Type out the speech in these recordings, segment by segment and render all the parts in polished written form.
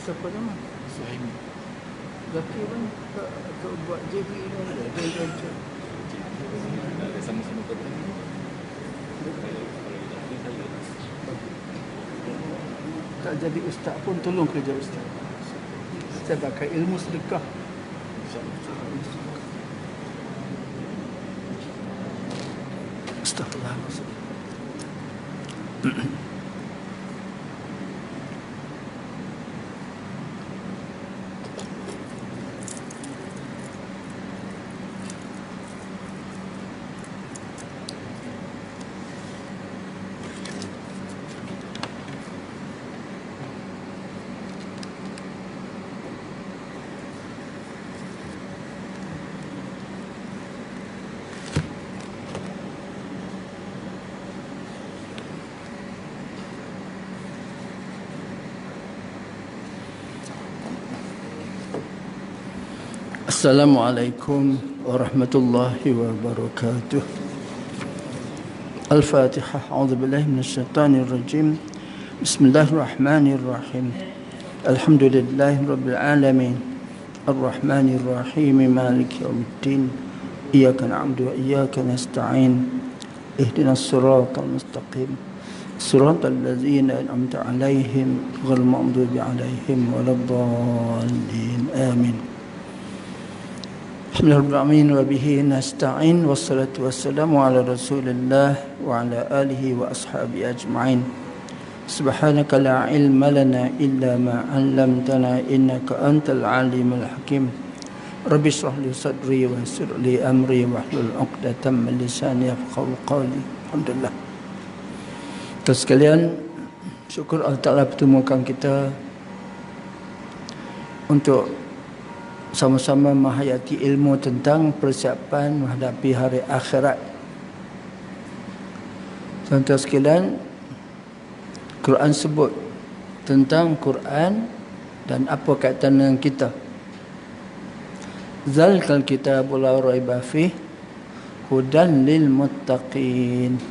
Siapa nama? Suhaimi. Laki kan tak buat JB ni ada. Sama-sama kata. Tak jadi ustaz pun tolong kerja ustaz. Saya pakai ilmu sedekah. Astagfirullahaladzim. Assalamualaikum warahmatullahi wabarakatuh. Al-Fatihah. A'udzubillahi minasyaitonir rajim. Bismillahirrahmanirrahim. Alhamdulillahi rabbil alamin. Arrahmanir rahim. Maliki yaumiddin. Iyyaka na'budu wa iyyaka nasta'in. Ihdinas siratal mustaqim. Siratal ladzina an'amta 'alaihim ghairil maghdubi 'alaihim waladdallin. Amin. Bismillahirrahmanirrahim. Wa bihi nasta'in. Wassalatu wassalamu ala Rasulillah wa ala alihi wa ashabihi ajma'in. Subhanaka la ilma lana illa ma 'allamtana innaka antal alimul hakim. Rabbi shrah li sadri wa yassir li amri wahlul 'uqdatam min lisani yafqahu qawli. Alhamdulillah. Terus sekalian, syukur Allah Ta'ala pertemukan kita untuk sama-sama menghayati ilmu tentang persiapan menghadapi hari akhirat. Tuan-tuan sekalian, Quran sebut tentang Quran dan apa kaitan dengan kita. Zalikal kitabul la raiba fih hudan lil muttaqin.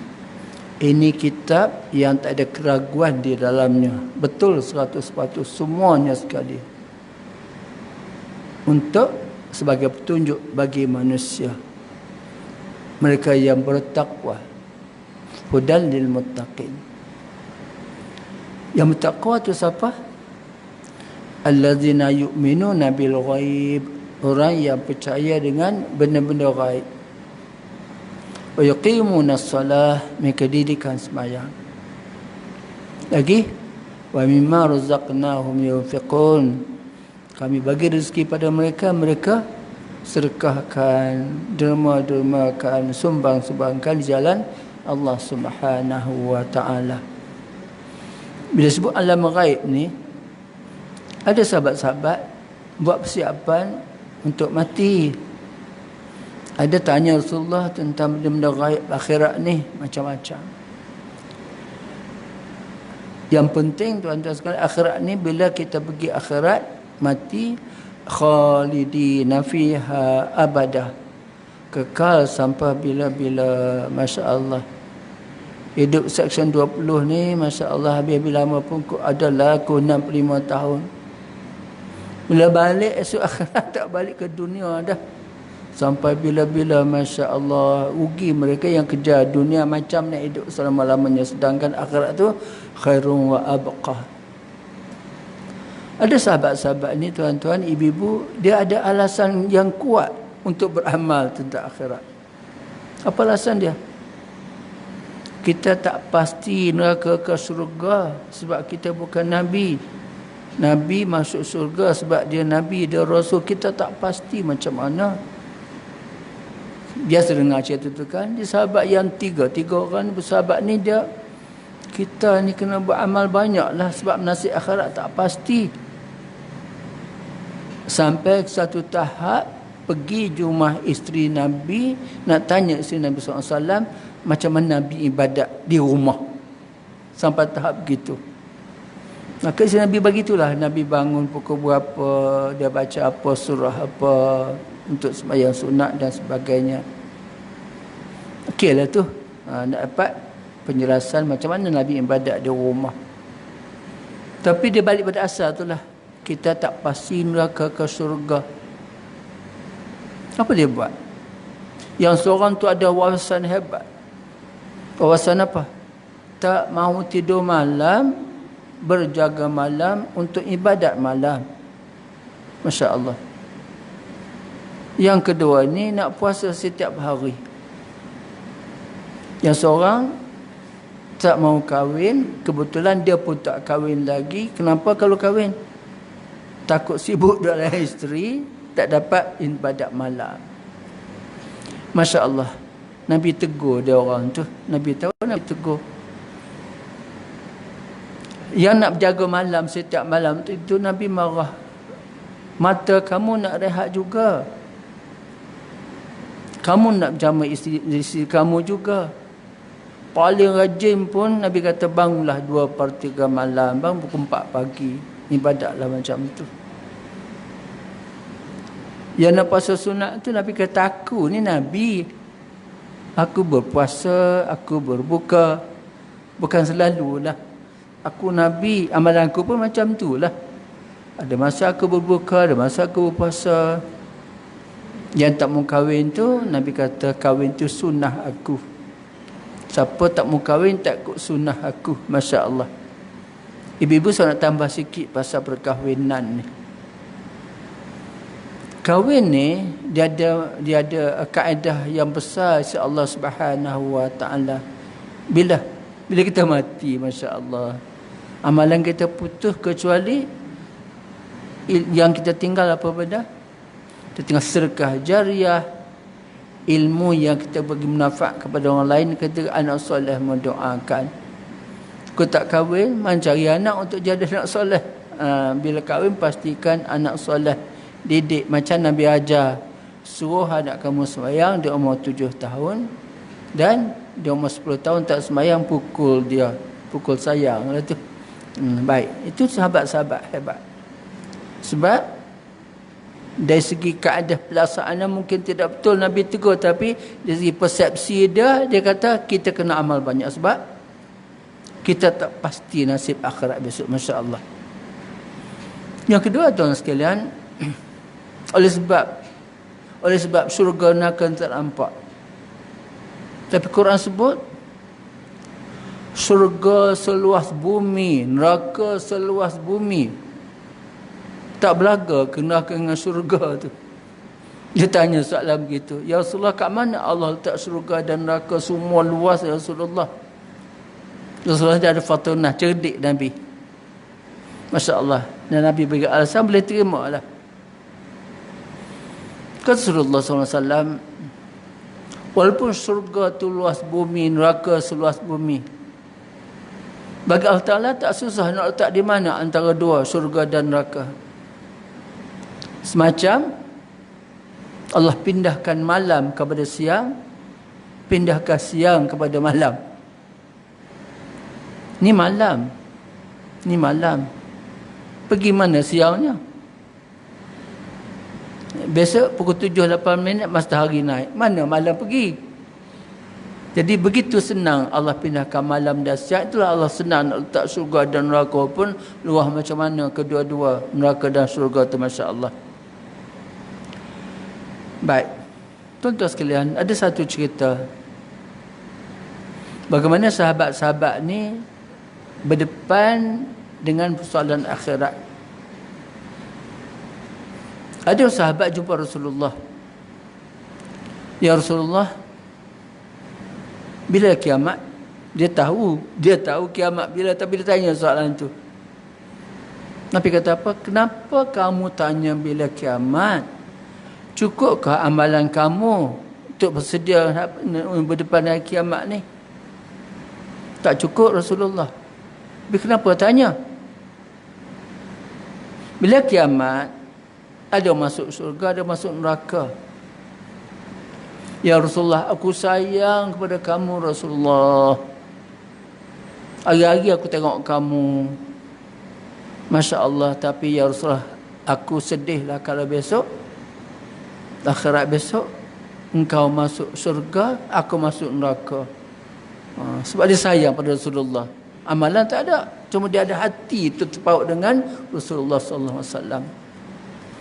Ini kitab yang tak ada keraguan di dalamnya. Betul 100% semuanya sekali. Untuk sebagai petunjuk bagi manusia, mereka yang bertakwa. Hudan lil muttaqin. Yang bertakwa itu siapa? Allazina yu'minuna bil ghaib. Orang yang percaya dengan benda-benda ghaib. Wa yuqimuna shalah, mereka dirikan sembahyang. Lagi, wa mimma razaqnahum yunfiqun. Kami bagi rezeki pada mereka, mereka sedekahkan, derma-dermakan, sumbang-sumbangkan di jalan Allah Subhanahu wa Ta'ala. Bila sebut alam ghaib ni, ada sahabat-sahabat buat persiapan untuk mati. Ada tanya Rasulullah tentang benda-benda ghaib akhirat ni, macam-macam. Yang penting tuan-tuan sekalian, akhirat ni bila kita pergi akhirat, mati, khalidina fiha abadah, kekal sampai bila-bila. Masya Allah. Hidup section 20 ni, Masya Allah, habis lama pun adalah 65 tahun. Bila balik esok akhirat, tak balik ke dunia dah. Sampai bila-bila, Masya Allah. Rugi mereka yang kejar dunia macam nak hidup selama-lamanya. Sedangkan akhirat tu khairun wa abqah. Ada sahabat-sahabat ni tuan-tuan, ibu-ibu, dia ada alasan yang kuat untuk beramal tentang akhirat. Apa alasan dia? Kita tak pasti neraka ke surga sebab kita bukan Nabi. Nabi masuk surga sebab dia Nabi, dia Rasul. Kita tak pasti macam mana. Biasa dengar cerita tu kan. Dia sahabat yang tiga orang bersahabat ni, dia, kita ni kena beramal banyak lah sebab nasib akhirat tak pasti. Sampai ke satu tahap pergi rumah isteri Nabi, nak tanya isteri Nabi SAW macam mana Nabi ibadat di rumah. Sampai tahap begitu. Maka isteri Nabi begitulah. Nabi bangun pukul berapa, dia baca apa, surah apa untuk sembahyang sunat dan sebagainya. Okeylah tu. Nak dapat penjelasan macam mana Nabi ibadat di rumah. Tapi dia balik pada asal tu lah. kita tak pasti neraka ke syurga. Apa dia buat? Yang seorang tu ada wawasan hebat. Wawasan apa? Tak mahu tidur malam, berjaga malam untuk ibadat malam. Masya Allah. Yang kedua ni nak puasa setiap hari. Yang seorang tak mahu kahwin, kebetulan dia pun tak kahwin lagi. Kenapa kalau kahwin? Takut sibuk dengan isteri, tak dapat ibadat malam. Masya Allah. Nabi tegur dia orang tu. Nabi tahu, Nabi tegur. Yang nak berjaga malam setiap malam tu, itu Nabi marah. Mata kamu nak rehat juga. Kamu nak berjama isteri kamu juga. Paling rajin pun Nabi kata bangunlah 2/3 malam, bang pukul 4 pagi. Ibadatlah macam tu. Yang nak puasa sunat tu Nabi kata, aku ni Nabi. Aku berpuasa, aku berbuka. Bukan selalulah. Aku Nabi, amalan aku pun macam tu lah. Ada masa aku berbuka, ada masa aku berpuasa. Yang tak mau kahwin tu, Nabi kata kahwin tu sunnah aku. Siapa tak mau kahwin, tak ikut sunnah aku. Masya Allah. Ibu-ibu saya nak tambah sikit pasal perkahwinan ni. Kahwin ni, dia ada kaedah yang besar si Allah Subhanahu Wa Taala. Bila kita mati, Masya Allah, amalan kita putus kecuali yang kita tinggal apa benda? Kita tinggal sedekah jariah, ilmu yang kita bagi manfaat kepada orang lain, kata anak soleh mendoakan. Kau tak kahwin, mencari anak untuk jadi anak soleh. Bila kahwin, pastikan anak soleh. Didik macam Nabi ajar. Suruh anak kamu sembahyang, dia umur 7 tahun. Dan dia umur 10 tahun tak sembahyang, pukul dia. Pukul sayang lah tu. Baik. Itu sahabat-sahabat hebat. Sebab dari segi kaedah pelaksanaan mungkin tidak betul Nabi tegur, tapi dari segi persepsi dia kata kita kena amal banyak sebab kita tak pasti nasib akhirat besok. Masya Allah. Yang kedua, tuan sekalian, oleh sebab syurga neraka tak nampak, tapi Quran sebut syurga seluas bumi, neraka seluas bumi. Tak belaga kena dengan syurga tu. Dia tanya soalan begitu, ya Rasulullah, kat mana Allah letak syurga dan neraka semua luas ya Rasulullah? Rasulullah dia ada fatunah, cerdik Nabi. Masya Allah. Dan Nabi bagi alasan, boleh terima lah. Kata Rasulullah SAW, walaupun syurga tu luas bumi, neraka seluas bumi, bagi Allah Ta'ala tak susah nak letak di mana antara dua, syurga dan neraka. Semacam Allah pindahkan malam kepada siang, pindahkan siang kepada malam. Ni malam, ni malam. Pergi mana siangnya? Besok pukul 7-8 matahari naik. Mana malam pergi? Jadi begitu senang Allah pindahkan malam dan siang. Itulah Allah senang nak letak syurga dan neraka pun luah macam mana kedua-dua, neraka dan syurga tu, Masya Allah. Baik, tuan-tuan sekalian, ada satu cerita bagaimana sahabat-sahabat ni berdepan dengan persoalan akhirat. Ada sahabat jumpa Rasulullah. Ya Rasulullah, bila kiamat? Dia tahu kiamat bila, tapi dia tanya soalan tu. Nabi kata apa? Kenapa kamu tanya bila kiamat? Cukupkah amalan kamu untuk bersedia berdepan dengan kiamat ni? Tak cukup Rasulullah. Tapi kenapa tanya? Bila kiamat, ada masuk syurga, ada masuk neraka. Ya Rasulullah, aku sayang kepada kamu Rasulullah. Hari-hari aku tengok kamu, Masya Allah. Tapi ya Rasulullah, aku sedihlah kalau besok, akhirat besok, engkau masuk syurga, aku masuk neraka. Sebab dia sayang pada Rasulullah. Amalan tak ada. Cuma dia ada hati terpaut dengan Rasulullah sallallahu alaihi wasallam.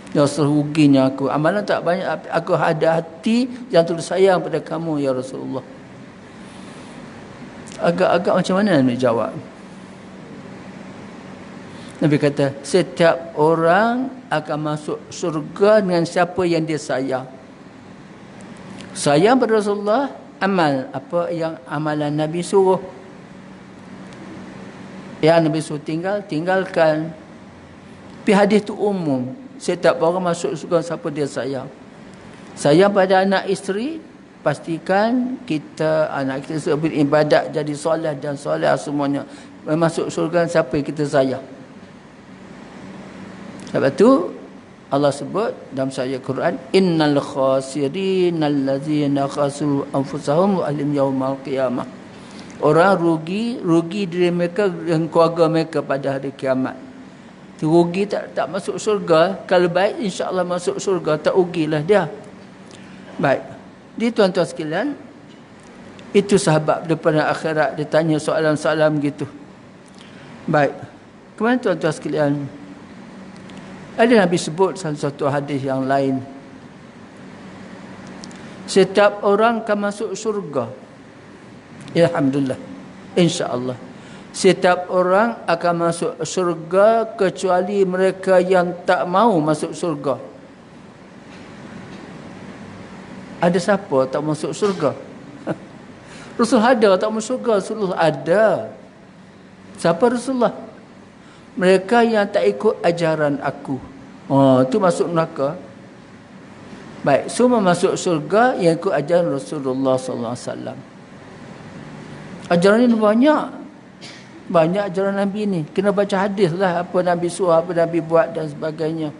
Ya Rasul, ruginya aku. Amalan tak banyak, aku ada hati yang tulus sayang pada kamu ya Rasulullah. Agak-agak macam mana Nabi jawab? Nabi kata, setiap orang akan masuk surga dengan siapa yang dia sayang. Sayang pada Rasulullah, amal apa yang amalan Nabi suruh. Yang Nabi suruh tinggalkan. Tapi hadis tu umum. Setiap orang masuk surga siapa dia sayang. Sayang pada anak isteri, pastikan kita anak kita beribadat, jadi soleh dan soleh semuanya. Masuk surga siapa yang kita sayang. Sebab tu Allah sebut dalam ayat Quran, innal khasirin allazina khasiru anfusahum wa alim yaumal qiyamah. Orang rugi diri mereka dan keluarga mereka pada hari kiamat. Rugi tak masuk surga. Kalau baik insya-Allah masuk surga, tak rugilah dia. Baik. Di tuan-tuan sekalian, itu sahabat daripada akhirat dia tanya soalan-soalan gitu. Baik. Kemudian tuan-tuan sekalian, ada Nabi sebut satu hadis yang lain. Setiap orang akan masuk surga. Alhamdulillah. Insya-Allah. Setiap orang akan masuk surga kecuali mereka yang tak mau masuk surga. Ada siapa tak masuk surga? Rasul ada tak masuk surga? Rasulullah ada. Siapa Rasulullah? Mereka yang tak ikut ajaran aku. Tu masuk neraka. Baik, semua masuk surga yang ikut ajaran Rasulullah sallallahu alaihi wasallam. Ajaran ini banyak ajaran Nabi ni. Kena baca hadis lah apa Nabi suruh, apa Nabi buat dan sebagainya.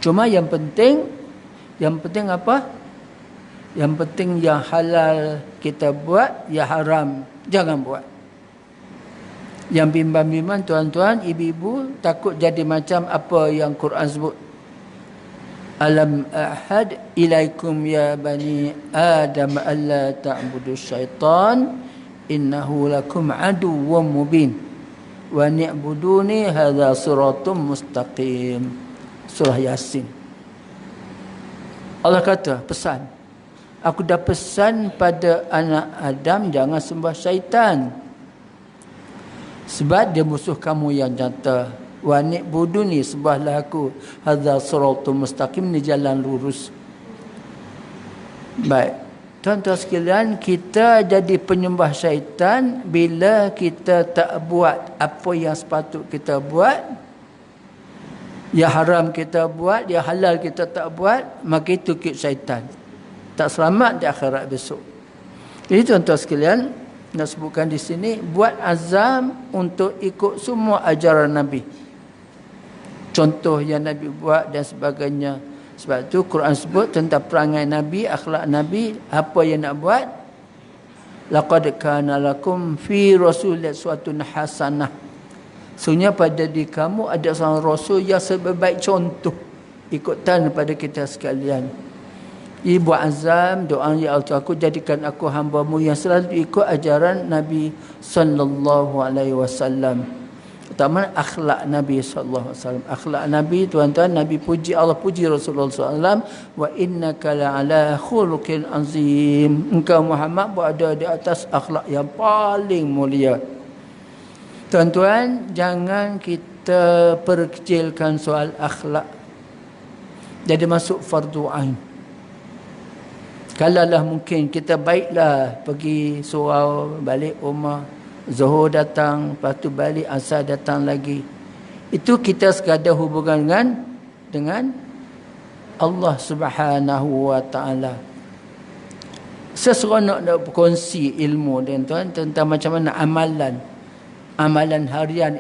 Cuma yang penting apa? Yang penting yang halal kita buat, yang haram jangan buat. Yang bimbang-bimbang tuan-tuan, ibu-ibu takut jadi macam apa yang Quran sebut. Alam ahad ilaikum ya bani Adam alla ta'budu syaitan innahu lakum aduwwum mubin wa ni'buduni hadza siratum mustaqim. Surah Yasin. Allah kata, pesan, aku dah pesan pada anak Adam jangan sembah syaitan, sebab dia musuh kamu yang nyata. Wa ni'buduni, sembahlah aku, hadza siratum mustaqim, ni jalan lurus. Baik. Tuan-tuan sekalian, kita jadi penyembah syaitan bila kita tak buat apa yang sepatut kita buat, yang haram kita buat, yang halal kita tak buat, maka itu ikut syaitan. Tak selamat di akhirat besok. Jadi tuan-tuan sekalian, nak sebutkan di sini, buat azam untuk ikut semua ajaran Nabi. Contoh yang Nabi buat dan sebagainya. Sebab tu Quran sebut tentang perangai Nabi, akhlak Nabi, apa yang nak buat. Laqad kana lakum fi rasulillahi uswatun hasanah. Sesungguhnya pada diri kamu ada seorang rasul yang sebaik contoh ikutan pada kita sekalian. Ibu azam doa, ya Allah, aku jadikan aku hamba-Mu yang selalu ikut ajaran Nabi sallallahu alaihi wasallam. Pertama, akhlak Nabi sallallahu alaihi wasallam. Akhlak Nabi, tuan-tuan, Nabi puji Allah, puji Rasulullah sallallahu alaihi wasallam, wa innaka la'ala khuluqin azim. Engkau Muhammad berada di atas akhlak yang paling mulia. Tuan-tuan, jangan kita perkecilkan soal akhlak. Jadi masuk fardu ain. Kalaulah mungkin kita baiklah pergi surau, balik rumah, Zuhur datang, lepas tu balik, asar datang lagi. Itu kita sekadar hubungan dengan Allah Subhanahu wa taala. Seseronok nak berkongsi ilmu dengan tuan tentang macam mana amalan harian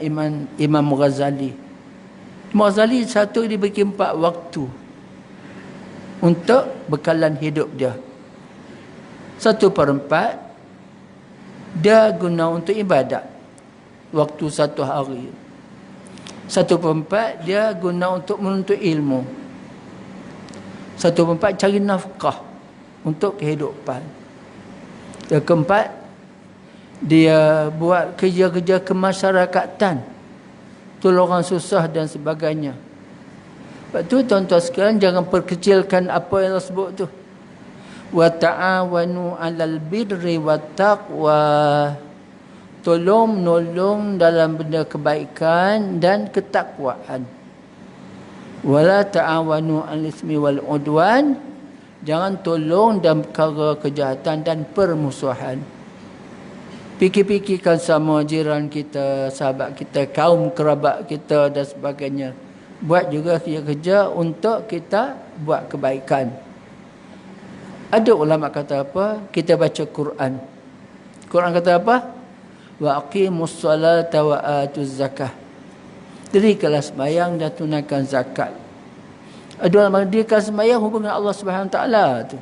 Imam Ghazali. Imam Ghazali satu diberi 4 waktu untuk bekalan hidup dia. 1/4 dia guna untuk ibadat, waktu 1 hari. 1/4 dia guna untuk menuntut ilmu. 1/4 cari nafkah untuk kehidupan. Yang keempat, Dia buat kerja-kerja kemasyarakatan, tolong orang susah dan sebagainya. Sebab tu tuan-tuan sekalian, jangan perkecilkan apa yang Allah sebut tu. Wa ta'awanu 'alal birri wat taqwa. Tolong menolong dalam benda kebaikan dan ketakwaan. Wala ta'awanu 'alal itsmi wal 'udwan. Jangan tolong dalam perkara kejahatan dan permusuhan. Fikir-fikirkan sama jiran kita, sahabat kita, kaum kerabat kita dan sebagainya. Buat juga kerja-kerja untuk kita buat kebaikan. Ada ulama kata apa? Kita baca Quran. Quran kata apa? Wa aqimus salata wa atuz zakah. Dirikanlah sembahyang dan tunaikan zakat. Ada ulama dirikan sembahyang hubungan Allah Subhanahu Wa Taala tu.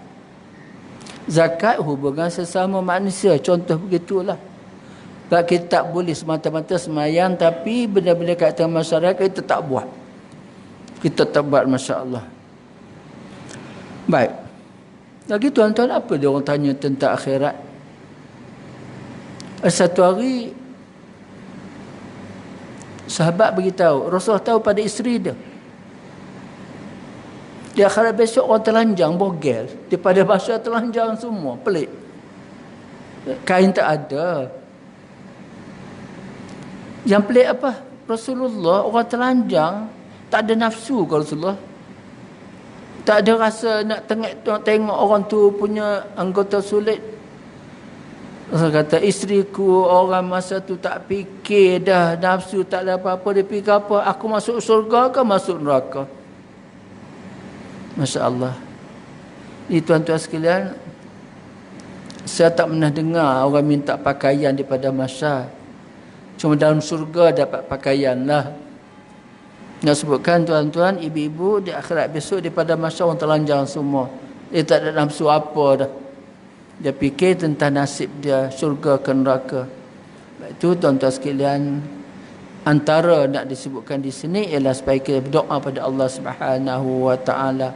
Zakat hubungan sesama manusia, contoh begitulah. Tak, kita tak boleh semata-mata semayang tapi benda-benda kaitan masyarakat kita tak buat. Kita tak buat, masya-Allah. Baik. Lagi tuan-tuan, apa dia orang tanya tentang akhirat? Satu hari sahabat beritahu, Rasulullah tahu pada isteri dia. Di akhirat besok orang telanjang, bogel. Daripada bahasa telanjang semua. Pelik. Kain tak ada. Yang pelik apa? Rasulullah, orang telanjang, tak ada nafsu ke Rasulullah? Tak ada rasa nak tengok orang tu punya anggota sulit. Rasulullah kata, isteriku orang masa tu tak fikir dah, nafsu tak ada apa-apa. Dia fikir apa? Aku masuk surga ke masuk neraka? Masya Allah. Ini tuan-tuan sekalian, saya tak pernah dengar orang minta pakaian daripada masyarakat. Cuma dalam surga dapat pakaian lah. Nak sebutkan tuan-tuan, ibu-ibu, di akhirat besok daripada masyarakat orang telanjang semua. Dia tak ada nafsu apa dah. Dia fikir tentang nasib dia, surga ke neraka. Itu tuan-tuan sekalian, antara nak disebutkan di sini ialah supaya kita berdoa pada Allah Subhanahu Wa Taala.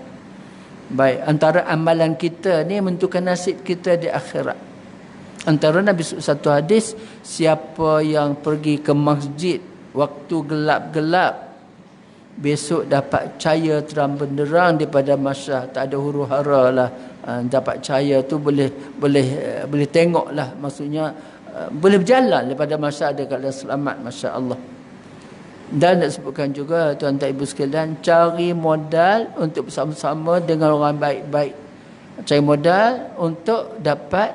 Baik, antara amalan kita ni menentukan nasib kita di akhirat. Antara Nabi satu hadis, siapa yang pergi ke masjid waktu gelap-gelap, besok dapat cahaya terang benderang daripada masyarakat, tak ada huru-hara lah. Dapat cahaya tu boleh tengok lah, maksudnya boleh berjalan daripada masyarakat ada keadaan selamat, masya-Allah. Dan nak sebutkan juga tuan-tuan ibu sekalian, cari modal untuk bersama-sama dengan orang baik-baik. Cari modal untuk dapat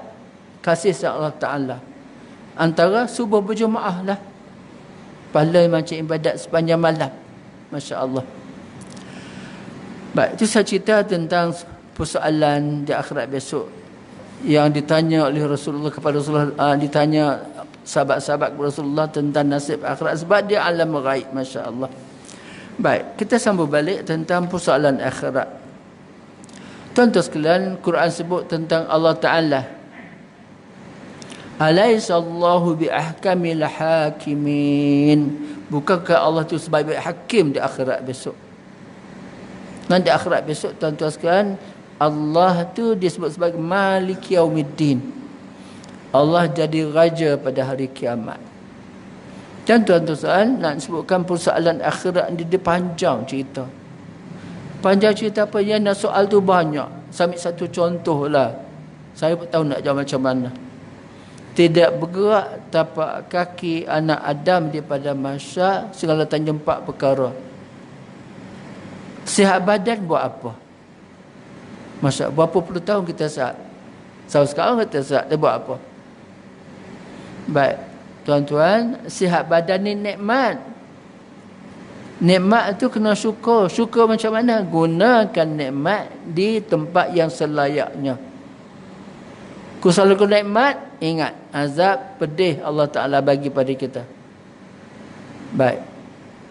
kasih sayang Allah Ta'ala. Antara subuh berjemaah lah. Pahala macam ibadat sepanjang malam. Masya Allah. Baik, itu saya cerita tentang persoalan di akhirat besok. Yang ditanya oleh Rasulullah kepada Rasulullah, ditanya sahabat-sahabat Rasulullah tentang nasib akhirat sebab dia alam ghaib, masya-Allah. Baik, kita sambung balik tentang persoalan akhirat. Tuan-tuan sekalian, Quran sebut tentang Allah Taala. Alaisallahu biahkamil hakimin. Bukankah Allah tu sebaik-baik hakim di akhirat besok? Dan di akhirat besok tuan-tuan sekalian, Allah tu disebut sebagai Malik Yaumiddin. Allah jadi raja pada hari kiamat. Dan tuan-tuan nak sebutkan persoalan akhirat ni, dia panjang cerita. Panjang cerita apa? Yang nak soal tu banyak. Sambil satu contoh lah. Saya pun tahu nak jawab macam mana. Tidak bergerak tapak kaki anak Adam daripada mahsyar segala tanya 4 perkara. Sihat badan buat apa? Masa berapa puluh tahun kita sihat? Sekarang kita sihat, dia buat apa? Baik, tuan-tuan, sihat badan ni nikmat. Nikmat tu kena syukur. Syukur macam mana? Gunakan nikmat di tempat yang selayaknya. Kusalaku nikmat, ingat azab pedih Allah Ta'ala bagi pada kita. Baik.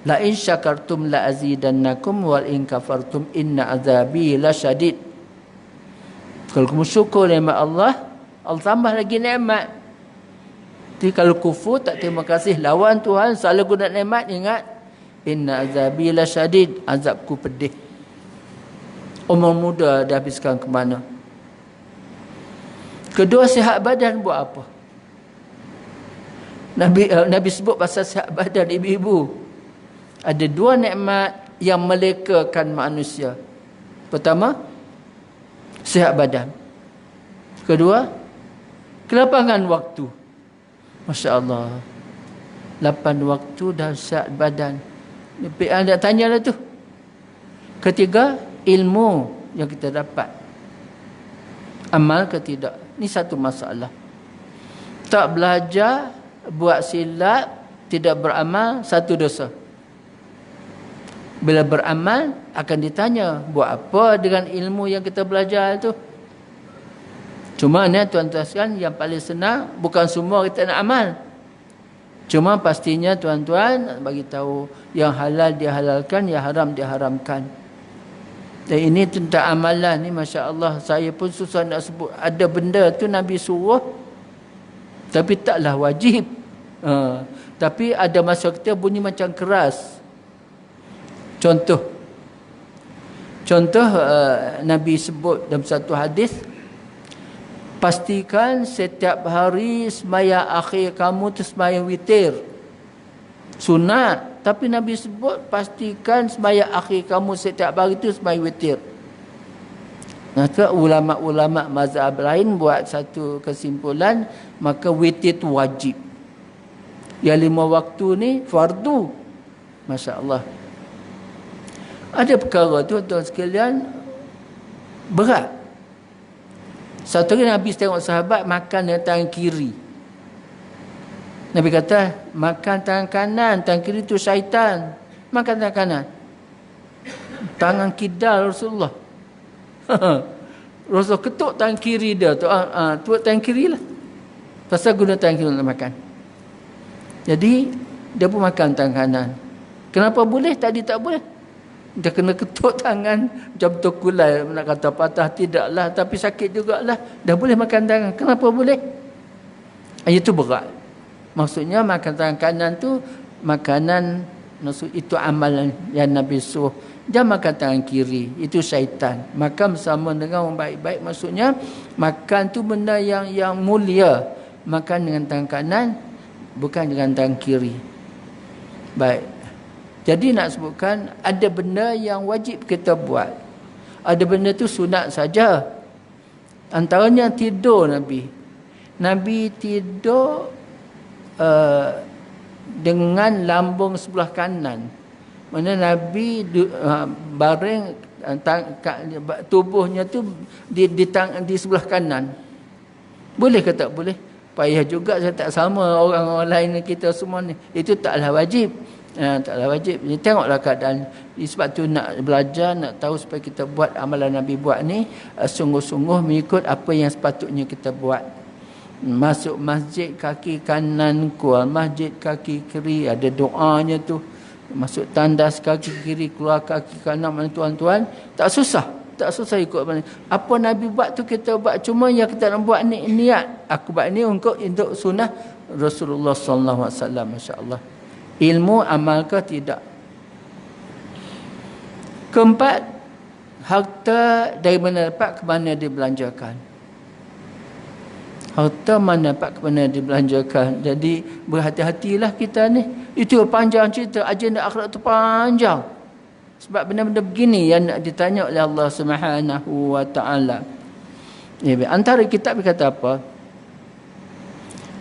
La in syakartum la azidannakum wal in kafartum inna azabi lasyadid. Kalau kamu syukur nikmat Allah, Allah tambah lagi nikmat. Jadi kalau kufur tak terima kasih lawan Tuhan, salah guna nikmat, ingat inna azabi lasyadid, azabku pedih. Umur muda dah habiskan ke mana? Kedua, sihat badan buat apa? Nabi sebut pasal sihat badan ibu-ibu. Ada dua nikmat yang melekakan manusia. Pertama, sihat badan. Kedua, kelapangan waktu. Masya Allah. 8 waktu dah sihat badan. Anda tanyalah tu. Ketiga, ilmu yang kita dapat. Amal ke tidak? Ni satu masalah. Tak belajar, buat silap, tidak beramal, satu dosa. Bila beramal, akan ditanya, buat apa dengan ilmu yang kita belajar tu? Cuma ni tuan-tuan sekalian, yang paling senang, bukan semua kita nak amal. Cuma pastinya tuan-tuan nak bagi tahu yang halal dihalalkan, yang haram diharamkan. Dan ini tentang amalan ni, Masya Allah, saya pun susah nak sebut. Ada benda tu Nabi suruh, tapi taklah wajib. Tapi ada masa kita bunyi macam keras. Contoh Nabi sebut dalam satu hadis, pastikan setiap hari sembahyang akhir kamu tu sembahyang witir. Sunat, tapi Nabi sebut pastikan sembahyang akhir kamu setiap hari tu sembahyang witir. Maka ulama-ulama mazhab lain buat satu kesimpulan, maka witir tu wajib. Yang 5 waktu ni fardu. Masya-Allah. Ada perkara tu tuan sekalian berat. Satu hari Nabi tengok sahabat makan dengan tangan kiri. Nabi kata, makan tangan kanan, tangan kiri tu syaitan. Makan tangan kanan. Tangan kidal Rasulullah. Rasulullah ketuk tangan kiri dia tu. Tu tangan kiri lah. Pasal guna tangan kiri untuk makan. Jadi, dia pun makan tangan kanan. Kenapa boleh? Tadi tak boleh. Dia kena ketuk tangan macam terkulai, nak kata patah tidaklah, tapi sakit jugalah. Dah boleh makan tangan. Kenapa boleh? Itu berat. Maksudnya makan tangan kanan tu makanan, maksud itu amalan yang Nabi suruh. Jangan makan tangan kiri, itu syaitan. Makan bersama dengan orang baik-baik, maksudnya makan tu benda yang mulia. Makan dengan tangan kanan, bukan dengan tangan kiri. Baik. Jadi nak sebutkan, ada benda yang wajib kita buat. Ada benda tu sunat saja. Antaranya tidur Nabi. Nabi tidur dengan lambung sebelah kanan. Mana Nabi baring, tubuhnya tu di sebelah kanan. Boleh ke tak boleh? Payah juga saya tak sama orang-orang lain kita semua ni. Itu taklah wajib. Taklah wajib. Tengoklah keadaan. Sebab tu nak belajar, nak tahu supaya kita buat amalan Nabi buat ni sungguh-sungguh mengikut apa yang sepatutnya kita buat. Masuk masjid kaki kanan, keluar masjid kaki kiri, ada doanya tu. Masuk tandas kaki kiri, keluar kaki kanan. Mana tuan-tuan, tak susah. Tak susah ikut mana. Apa Nabi buat tu kita buat. Cuma yang kita nak buat ni niat. Aku buat ni untuk sunnah Rasulullah sallallahu alaihi wasallam. Masya-Allah. Ilmu amal ke tidak? Keempat, harta dari mana dapat ke mana dibelanjakan. Harta mana dapat ke mana dibelanjakan. Jadi berhati-hatilah kita ni. Itu panjang cerita, agenda akhirat tu panjang. Sebab benda-benda begini yang nak ditanya oleh Allah Subhanahu wa taala. Antara kitab kata apa?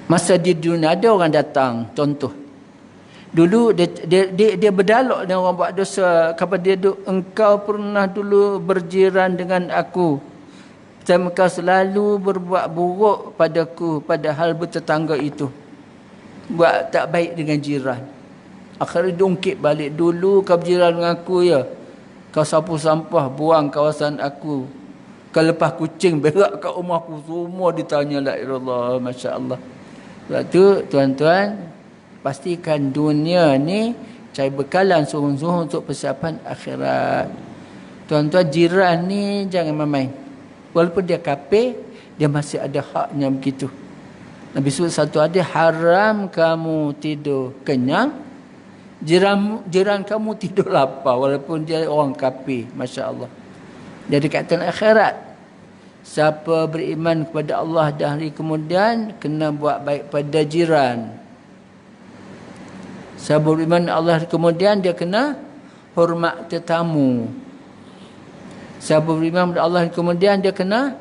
Masa di dunia ada orang datang, contoh. Dulu dia berdialog dengan orang buat dosa kepada dia, engkau pernah dulu berjiran dengan aku, dan engkau selalu berbuat buruk padaku, padahal bertetangga itu buat tak baik dengan jiran. Akhirnya diungkit balik, dulu kau berjiran dengan aku ya, kau sapu sampah buang kawasan aku, kau lepas kucing berak kat rumah aku, semua ditanya la ilallah. Masya-Allah. Sebab tu tuan-tuan, pastikan dunia ni cari bekalan sungguh-sungguh untuk persiapan akhirat. Tuan-tuan, jiran ni jangan main-main. Walaupun dia kafir, dia masih ada haknya begitu. Nabi sebut satu hadis, haram kamu tidur kenyang, jiran kamu tidur lapar walaupun dia orang kafir. Masya-Allah. Jadi kata akhirat, siapa beriman kepada Allah dan hari kemudian kena buat baik pada jiran. Siapa beriman Allah, kemudian dia kena hormat tetamu. Siapa beriman Allah, kemudian dia kena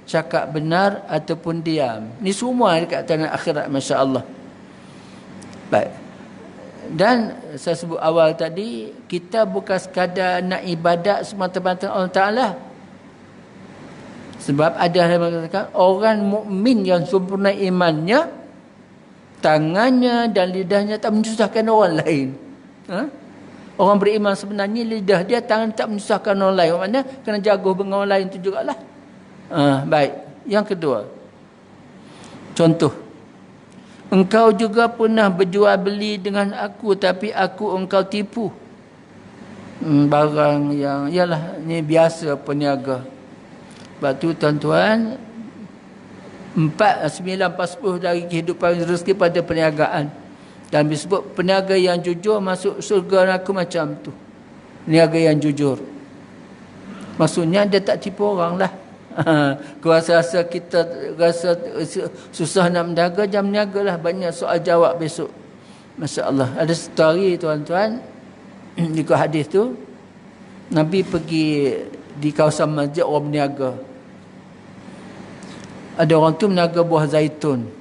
cakap benar ataupun diam. Ni semua dekat tanah akhirat, masya-Allah. Baik. Dan saya sebut awal tadi, kita bukan sekadar nak ibadat semata-mata Allah Taala. Sebab ada yang mengatakan orang mukmin yang sempurna imannya, tangannya dan lidahnya tak menyusahkan orang lain. Orang beriman sebenarnya lidah dia, tangan tak menyusahkan orang lain. Maknanya kena jaga dengan orang lain tu jugalah. Baik. Yang kedua, contoh, engkau juga pernah berjual beli dengan aku, tapi aku engkau tipu. Barang yang, yalah, ni biasa peniaga. Sebab tu tuan-tuan, 9/10 dari kehidupan rezeki pada perniagaan. Dan disebut peniaga yang jujur masuk surga aku macam tu. Peniaga yang jujur. Maksudnya dia tak tipu orang lah. Kau rasa kita rasa susah nak mendaga, jangan berniaga lah. Banyak soal jawab besok. Masya Allah. Ada story tuan-tuan, ikut hadis tu, Nabi pergi di kawasan masjid, orang berniaga. Ada orang tu berniaga buah zaitun.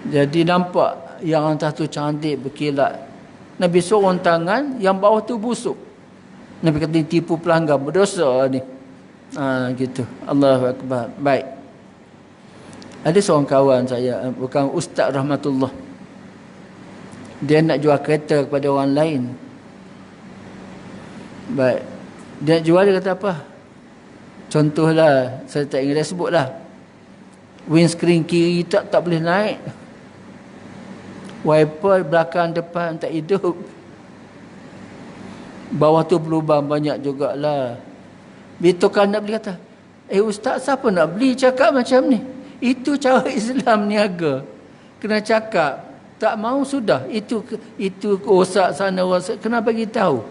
Jadi nampak yang atas tu cantik, berkilat. Nabi sorong tangan, yang bawah tu busuk. Nabi kata tipu pelanggan, berdosa ni. Gitu. Allahu Akbar. Baik. Ada seorang kawan saya, bukan Ustaz Rahmatullah. Dia nak jual kereta kepada orang lain. Baik. Dia nak jual, dia kata apa? Contohlah, saya tak ingat, dia sebutlah. Windscreen kiri tak boleh naik. Wiper belakang depan tak hidup. Bawah tu berlubang banyak jugalah. Bila nak beli kata, ustaz, siapa nak beli cakap macam ni? Itu cara Islam niaga. Kena cakap. Tak mau sudah. Itu rosak sana, rosak. Kena bagi tahu.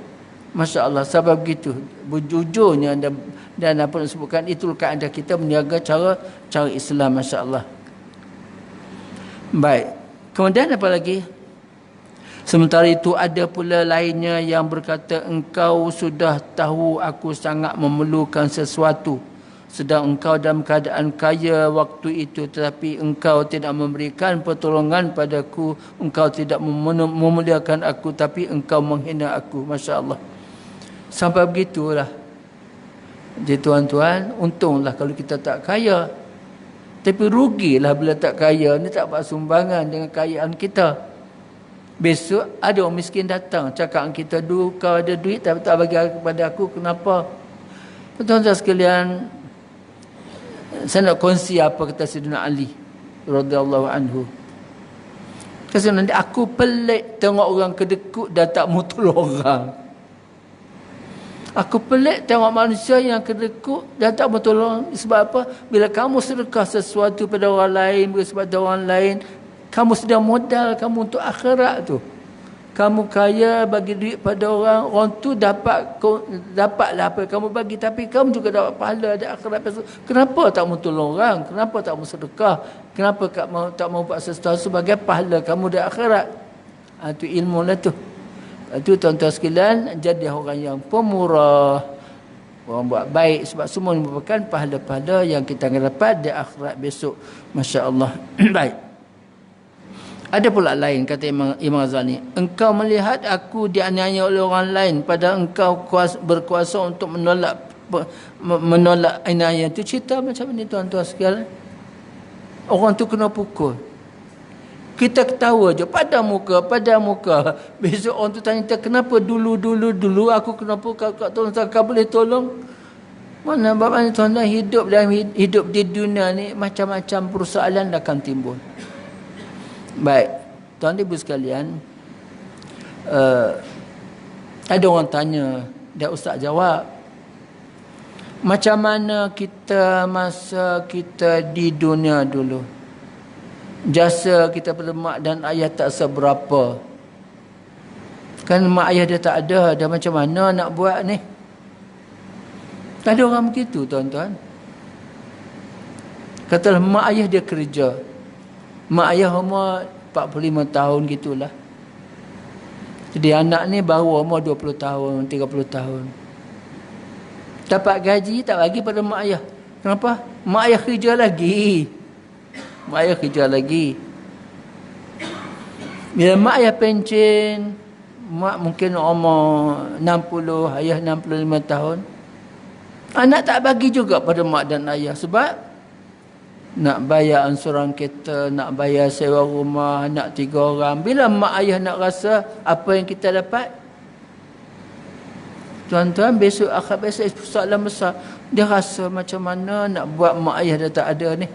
Masya Allah, sebab begitu. Berjujurnya dan apa nak sebutkan, itu keadaan kita meniaga cara Islam, Masya Allah. Baik. Kemudian apa lagi? Sementara itu ada pula lainnya yang berkata, engkau sudah tahu aku sangat memerlukan sesuatu, sedang engkau dalam keadaan kaya waktu itu, tetapi engkau tidak memberikan pertolongan padaku, engkau tidak memuliakan aku, tapi engkau menghina aku. Masya Allah. Sampai begitulah. Jadi tuan-tuan, untunglah kalau kita tak kaya. Tapi rugilah bila tak kaya. Ni tak buat sumbangan dengan kekayaan kita. Besok ada orang miskin datang, cakap kita, kau ada duit tapi tak bagi kepada aku, kenapa? Tuan-tuan sekalian, saya nak kongsi apa kata Sayyidina Ali radhiyallahu anhu. Kata nanti aku pelik tengok orang kedekut dan tak mau tolong orang. Aku pelik tengok manusia yang kedekut dan tak mau tolong. Sebab apa? Bila kamu sedekah sesuatu pada orang lain, pada orang lain, kamu sedang modal kamu untuk akhirat tu. Kamu kaya bagi duit pada orang tu dapatlah apa yang kamu bagi, tapi kamu juga dapat pahala di akhirat. Kenapa tak mau tolong orang? Kenapa tak mau sedekah? Kenapa tak mau buat sesuatu sebagai pahala kamu di akhirat? Itu ilmu lah tu. Itu tuan-tuan sekalian, jadi orang yang pemurah, orang buat baik, sebab semua merupakan pahala-pahala yang kita akan dapat di akhirat besok. Masya Allah. Baik. Ada pula lain, kata Imam Ghazali, engkau melihat aku dianiaya oleh orang lain, padahal engkau berkuasa untuk menolak aniaya itu. Cerita macam ni tuan-tuan sekalian. Orang tu kena pukul. Kita ketawa je, pada muka. Besok orang tu tanya, kenapa dulu aku kena pukul, kau boleh tolong? Mana tuan-tuan, hidup di dunia ni macam-macam persoalan akan timbul. Baik, tuan ibu sekalian, ada orang tanya, dia ustaz jawab, macam mana kita masa kita di dunia dulu, jasa kita pada mak dan ayah tak seberapa, kan mak ayah dia tak ada, dia macam mana nak buat ni? Ada orang begitu tuan-tuan. Katalah mak ayah dia kerja, mak ayah rumah 45 tahun gitulah. Jadi anak ni baru umur 20 tahun, 30 tahun. Dapat gaji tak bagi pada mak ayah. Kenapa? Mak ayah kerja lagi. Mak ayah kerja lagi. Bila mak ayah pencen, mak mungkin umur 60, ayah 65 tahun. Anak tak bagi juga pada mak dan ayah. Sebab nak bayar ansuran kereta, nak bayar sewa rumah, nak 3 orang. Bila mak ayah nak rasa apa yang kita dapat? Tuan-tuan, besok soalan besar. Dia rasa macam mana nak buat mak ayah dah tak ada ni.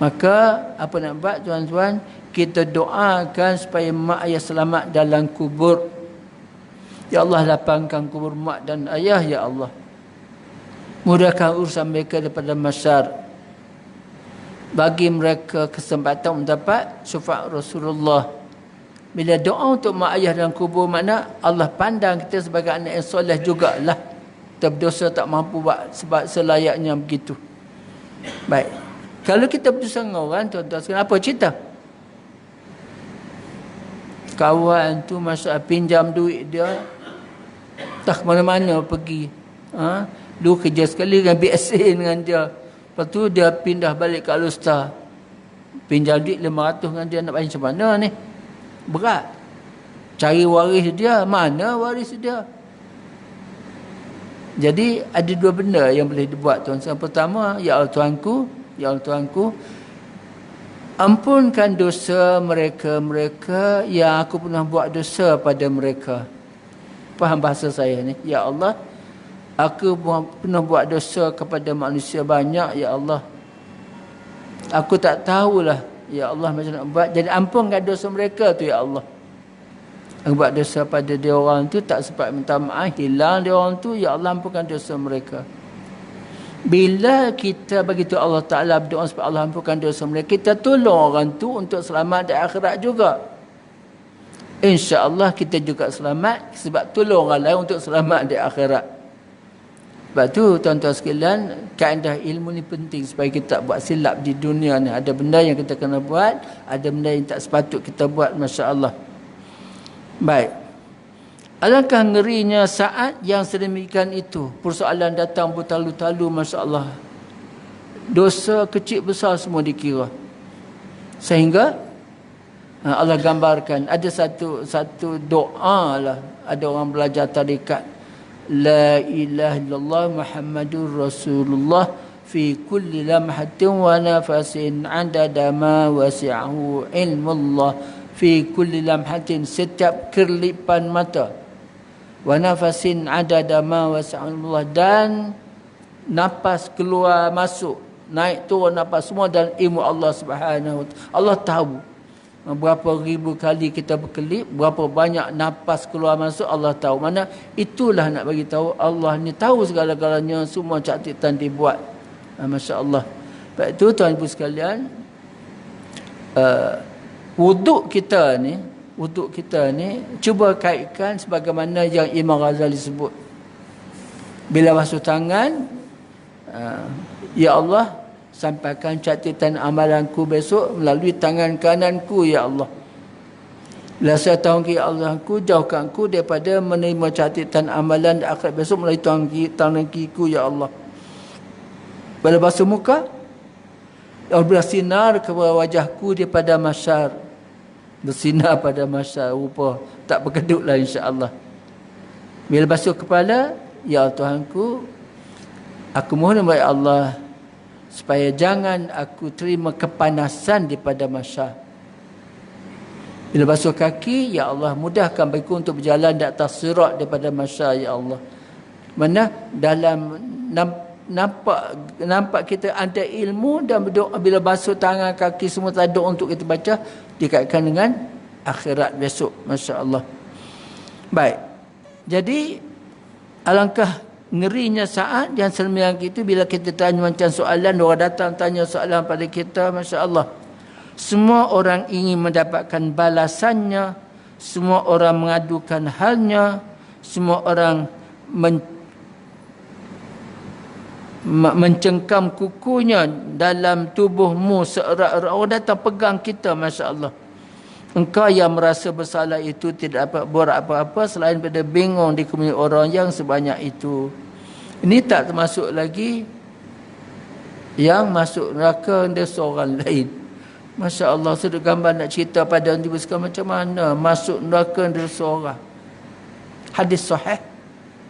Maka apa nak buat tuan-tuan? Kita doakan supaya mak ayah selamat dalam kubur. Ya Allah, lapangkan kubur mak dan ayah, ya Allah. Mudahkan urusan mereka daripada masyar. Bagi mereka kesempatan mendapat syafaat Rasulullah. Bila doa untuk mak ayah dalam kubur, makna Allah pandang kita sebagai anak yang soleh jugalah. Kita berdosa tak mampu buat sebab selayaknya begitu. Baik. Kalau kita berdosa dengan orang, tuan-tuan sekalian, apa cerita? Kawan tu masuk pinjam duit dia, tak ke mana-mana pergi. Dulu kerja sekali dengan BSA dengan dia. Lepas tu dia pindah balik ke Alustar. Pinjam duit 500 dengan dia, nak bayar macam mana ni? Berat. Cari waris dia, mana waris dia? Jadi ada 2 benda yang boleh dibuat, tuan. Yang pertama, ya Allah Tuanku, ampunkan dosa mereka yang aku pernah buat dosa pada mereka. Faham bahasa saya ni? Ya Allah, aku pernah buat dosa kepada manusia banyak, ya Allah. Aku tak tahulah, ya Allah, macam nak buat. Jadi ampunkan dosa mereka tu, ya Allah. Aku buat dosa pada dia orang tu, tak sempat minta maaf, hilang dia orang tu, ya Allah, ampunkan dosa mereka. Bila kita begitu Allah Ta'ala berdoa supaya Allah ampunkan dosa mereka, kita tolong orang tu untuk selamat di akhirat juga. InsyaAllah kita juga selamat sebab tolong orang lain untuk selamat di akhirat. Sebab tu tuan-tuan sekalian, kaedah ilmu ni penting supaya kita tak buat silap di dunia ni. Ada benda yang kita kena buat, ada benda yang tak sepatut kita buat, masya-Allah. Baik. Alangkah ngerinya saat yang sedemikian itu. Persoalan datang bertalu-talu, masya-Allah. Dosa kecil besar semua dikira. Sehingga Allah gambarkan ada satu doa lah. Ada orang belajar tarikat. La ilaha illallah Muhammadur Rasulullah fi kulli lamhatin wa nafasin adada ma wasi'ahu ilmullah fi kulli lamhatin, setiap kerlipan mata, wa nafasin adada ma wasi'ahu ilmullah, dan napas keluar masuk, naik turun napas semua dan ilmu Allah Subhanahu wa ta'ala. Allah tahu berapa ribu kali kita berkelip, berapa banyak napas keluar masuk, Allah tahu. Mana itulah nak bagi tahu Allah ni tahu segala-galanya, semua catatan dibuat. Masya-Allah. Baik, itu tuan ibu sekalian, wuduk kita ni cuba kaitkan sebagaimana yang Imam Ghazali sebut. Bila basuh tangan, ya Allah, sampaikan catatan amalanku besok melalui tangan kananku, ya Allah. Bila saya tahu ya Allah, aku jauhkan aku daripada menerima catatan amalan di akhirat besok melalui tangan kiriku, ya Allah. Bila basuh muka, ya Allah, bersinar ke wajahku daripada masyar. Bersinar pada masyar, rupa tak berkedutlah, insya-Allah. Bila basuh kepala, ya Tuhanku, aku mohon kepada Allah supaya jangan aku terima kepanasan daripada masyar. Bila basuh kaki, ya Allah, mudahkan bagiku untuk berjalan di atas sirat daripada masyar, ya Allah. Mana dalam nampak kita ada ilmu dan berdoa, bila basuh tangan kaki semua tak doa untuk kita baca, dikaitkan dengan akhirat besok, masya-Allah. Baik. Jadi alangkah ngerinya saat yang sembilan itu bila kita tanya macam soalan, orang datang tanya soalan pada kita, masya-Allah. Semua orang ingin mendapatkan balasannya, semua orang mengadukan halnya, semua orang mencengkam kukunya dalam tubuhmu seerat-erat. Orang datang pegang kita, masya-Allah. Engkau yang merasa bersalah itu tidak dapat buat apa-apa selain pada bingung di kemudian orang yang sebanyak itu. Ini tak termasuk lagi yang masuk neraka dia seorang lain. Masya Allah, sudah gambar nak cerita pada nanti sekarang macam mana masuk neraka dia seorang. Hadis sahih.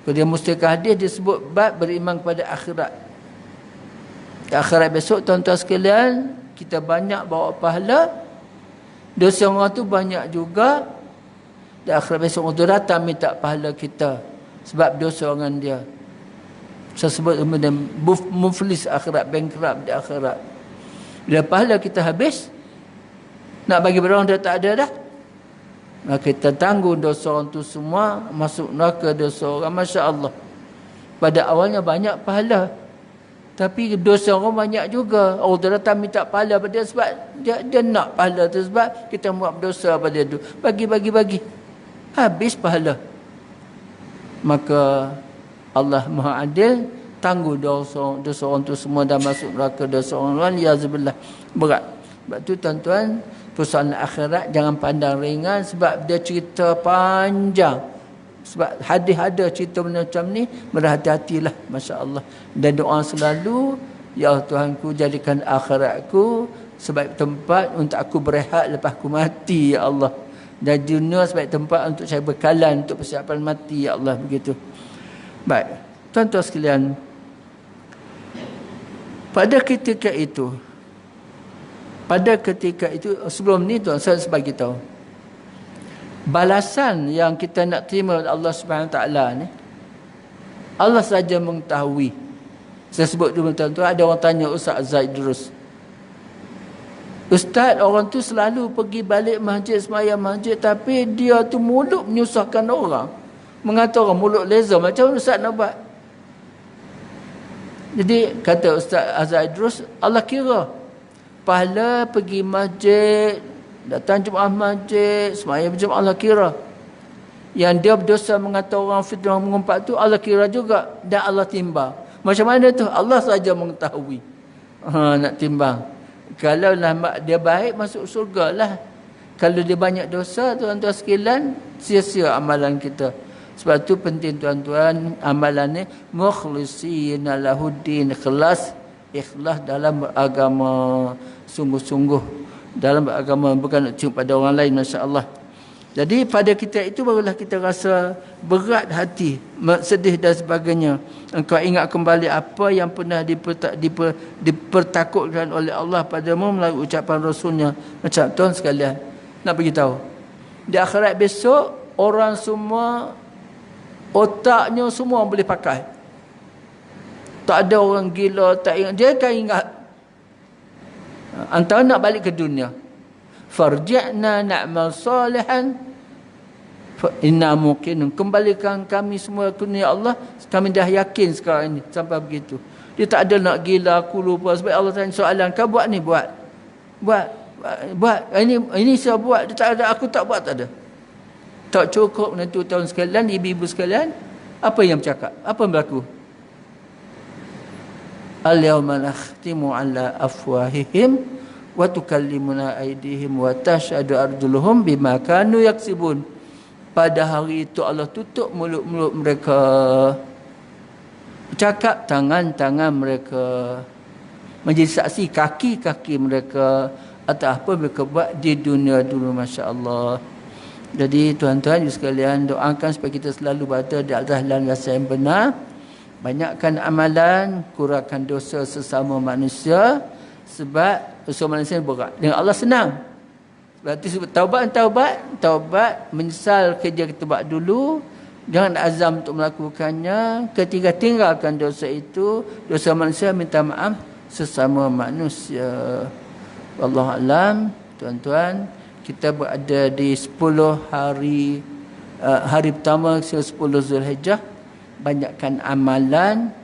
Kalau dia mustikah hadis disebut bab beriman kepada akhirat. Akhirat besok tuan-tuan sekalian, kita banyak bawa pahala. Dosa orang tu banyak juga. Dan akhirat besok orang tu datang minta pahala kita sebab dosa orang dia. Saya sebut kemudian muflis akhirat, bankrupt di akhirat. Bila pahala kita habis, nak bagi pada orang dia tak ada dah, maka kita tanggung dosa orang tu semua, masuk neraka dosa orang. Masya Allah, pada awalnya banyak pahala, tapi dosa orang banyak juga. Allah tu datang minta pahala pada dia sebab dia nak pahala tu, sebab kita buat dosa pada dia tu. Bagi. Habis pahala. Maka Allah Maha Adil, tangguh dosa orang tu semua dan masuk neraka dosa orang lain. Yazubillah. Berat. Sebab tu tuan-tuan, persoalan akhirat jangan pandang ringan sebab dia cerita panjang. Sebab hadis ada cerita macam ni, berhati-hatilah. Masya Allah. Dan doa selalu, ya Allah Tuhanku, jadikan akhiratku sebagai tempat untuk aku berehat lepas aku mati, ya Allah. Dan dunia sebagai tempat untuk saya bekalan untuk persiapan mati, ya Allah. Begitu. Baik, tuan-tuan sekalian, pada ketika itu sebelum ni tuan saya bagi tahu balasan yang kita nak terima oleh Allah Subhanahu Wa Taala ni, Allah saja mengetahui. Saya sebut dulu tuan-tuan, ada orang tanya Ustaz Zaidrus, Ustaz, orang tu selalu pergi balik masjid, sembahyang masjid, tapi dia tu mulut menyusahkan orang, mengata orang mulut laser, macam mana Ustaz nak buat? Jadi kata Ustaz Zaidrus, Allah kira pahala pergi masjid, datang Jumaat masjid, sembahyang berjemaah, Allah kira. Yang dia berdosa mengata orang fitnah mengumpat tu, Allah kira juga dan Allah timbang. Macam mana tu? Allah saja mengetahui. Nak timbang. Kalau lah dia baik, masuk surga lah. Kalau dia banyak dosa, tuan-tuan sekalian, sia-sia amalan kita. Sebab tu penting tuan-tuan, amalan ni mukhlisina lahuddin, ikhlas dalam beragama, sungguh-sungguh dalam beragama, bukan nak cium pada orang lain. Masya Allah. Jadi pada kita itu barulah kita rasa berat hati, sedih dan sebagainya. Engkau ingat kembali apa yang pernah dipertakutkan oleh Allah padamu melalui ucapan Rasulnya. Macam tuan sekalian, nak beritahu, di akhirat besok orang semua otaknya semua boleh pakai. Tak ada orang gila tak ingat. Dia akan ingat antara nak balik ke dunia, farji'na na'mal salihan fa inna muqinun, kembalikan kami semua ke dunia Allah, kami dah yakin sekarang ini, sampai begitu. Dia tak ada nak gila, aku lupa, sebab Allah tanya soalan, kau buat ni, buat ini saya buat, dia tak ada, aku tak buat, tak ada. Tak cukup nanti tahun sekalian, ibu-ibu sekalian, apa yang bercakap, apa yang berlaku? Al-yawma nakhtimu ala afwahihim wa tukallimuna aydihim wa tashhadu arjuluhum bima kanu yaksibun. Pada hari itu Allah tutup mulut-mulut mereka, cakap tangan-tangan mereka, menjadi saksi kaki-kaki mereka atas apa mereka buat di dunia dulu. Masya Allah. Jadi tuan-tuan sekalian, doakan supaya kita selalu berada di atas jalan yang benar. Banyakkan amalan, kurangkan dosa sesama manusia, sebab dosa manusia berat. Dengan Allah senang. Berarti taubat, menyesal kerja kita buat dulu, jangan azam untuk melakukannya. Ketika tinggalkan dosa itu, dosa manusia, minta maaf sesama manusia. Wallahu alam. Tuan-tuan, kita berada di 10 hari pertama 10 Zulhijjah. Banyakkan amalan,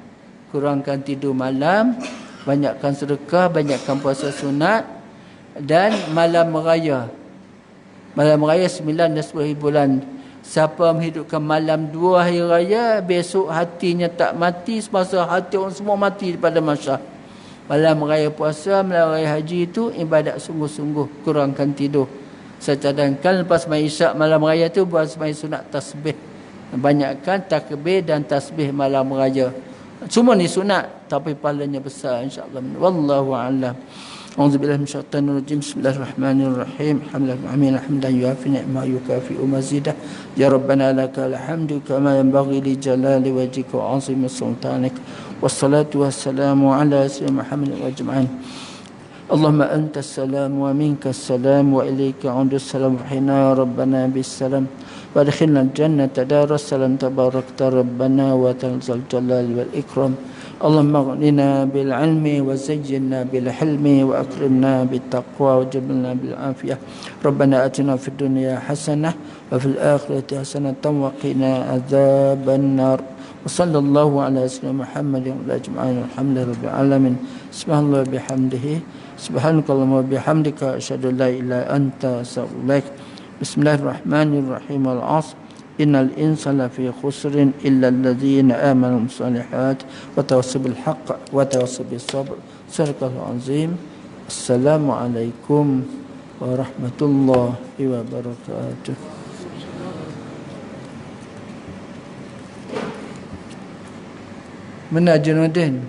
kurangkan tidur malam, banyakkan sedekah, banyakkan puasa sunat, dan malam raya 9 dan 10 bulan. Siapa menghidupkan malam 2 hari raya, besok hatinya tak mati semasa hati orang semua mati pada masyarakat. Malam raya puasa, malam raya haji itu ibadat sungguh-sungguh, kurangkan tidur. Saya cadangkan lepas sembahyang Isyak malam raya tu buat sembahyang sunat tasbih. Banyakkan takbir dan tasbih malam raya. Semua ni sunat tapi pahalanya besar insya-Allah. Wallahu a'lam. A'udzubillahi minasyaitonir rajim. Bismillahirrahmanirrahim. Alhamdulillah hamdan yuafi ni'ma yukafi mazidah. Ya Rabbana lakal hamdu kama yanbaghi li jalali wajhika wa 'azimi sultanik. Wassalatu wassalamu ala sayyidina Muhammad wa ajma'in. اللهم أنت السلام ومنك السلام وإليك عود السلام وحنا ربنا بالسلام وادخلنا الجنة دار السلام تباركت ربنا وتعالى الجلال والإكرام اللهم اغننا بالعلم وزينا بالحلم وأكرمنا بالتقوى وجبلنا بالعافية ربنا آتنا في الدنيا حسنة وفي الآخرة حسنة وقنا عذاب النار وصلى الله على سيدنا محمد وعلى أجمعين الحمد لله رب العالمين سبحان الله بحمده Subhanakallahumma bihamdika asyhadu an la ilaha illa anta astaghfiruka. Bismillahirrahmanirrahim. Al-'asr. Innal insana lafi khusrin illa alladhina amanu bis-solihat wa tawassaw bil haqq wa tawassaw bis sabr. Sadaqallahul azim. Assalamu alaikum warahmatullahi wabarakatuh. Mana Junuddin?